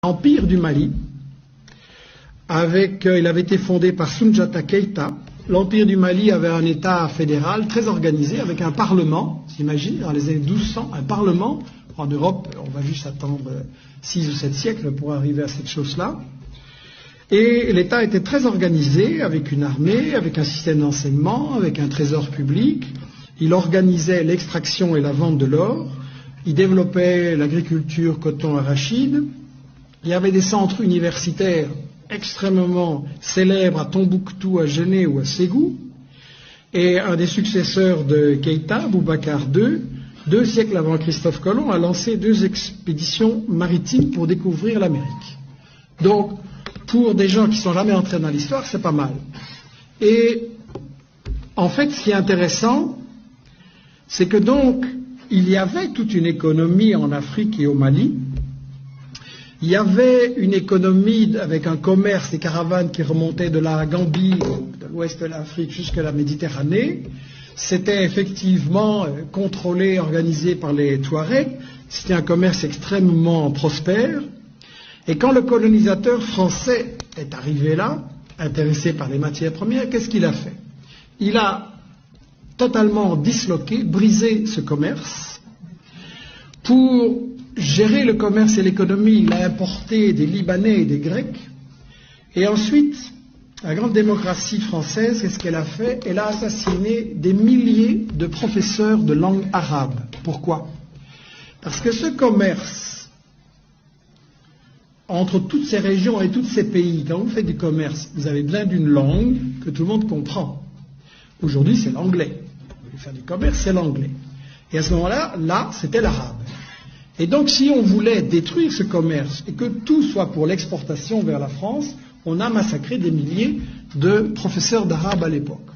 L'Empire du Mali, il avait été fondé par Soundiata Keïta. L'Empire du Mali avait un État fédéral très organisé, avec un parlement, s'imagine, dans les années 1200, un parlement. En Europe, on va juste attendre 6 ou 7 siècles pour arriver à cette chose-là. Et l'État était très organisé, avec une armée, avec un système d'enseignement, avec un trésor public. Il organisait l'extraction et la vente de l'or. Il développait l'agriculture, coton, arachide. Il y avait des centres universitaires extrêmement célèbres à Tombouctou, à Genève ou à Ségou. Et un des successeurs de Keïta, Boubacar II, 2 siècles avant Christophe Colomb, a lancé 2 expéditions maritimes pour découvrir l'Amérique. Donc, pour des gens qui ne sont jamais entrés dans l'histoire, c'est pas mal. Et en fait, ce qui est intéressant, c'est que donc, il y avait toute une économie en Afrique et au Mali. Il y avait une économie avec un commerce, des caravanes qui remontaient de la Gambie, de l'ouest de l'Afrique jusqu'à la Méditerranée. C'était effectivement contrôlé, organisé par les Touaregs. C'était un commerce extrêmement prospère. Et quand le colonisateur français est arrivé là, intéressé par les matières premières, qu'est-ce qu'il a fait? Il a totalement disloqué, brisé ce commerce. Pour gérer le commerce et l'économie, il a importé des Libanais et des Grecs. Et ensuite, la grande démocratie française, qu'est-ce qu'elle a fait? Elle a assassiné des milliers de professeurs de langue arabe. Pourquoi? Parce que ce commerce entre toutes ces régions et tous ces pays, quand vous faites du commerce, vous avez besoin d'une langue que tout le monde comprend. Aujourd'hui, c'est l'anglais. Vous voulez faire du commerce, c'est l'anglais. Et à ce moment-là, c'était l'arabe. Et donc, si on voulait détruire ce commerce et que tout soit pour l'exportation vers la France, on a massacré des milliers de professeurs d'arabe à l'époque.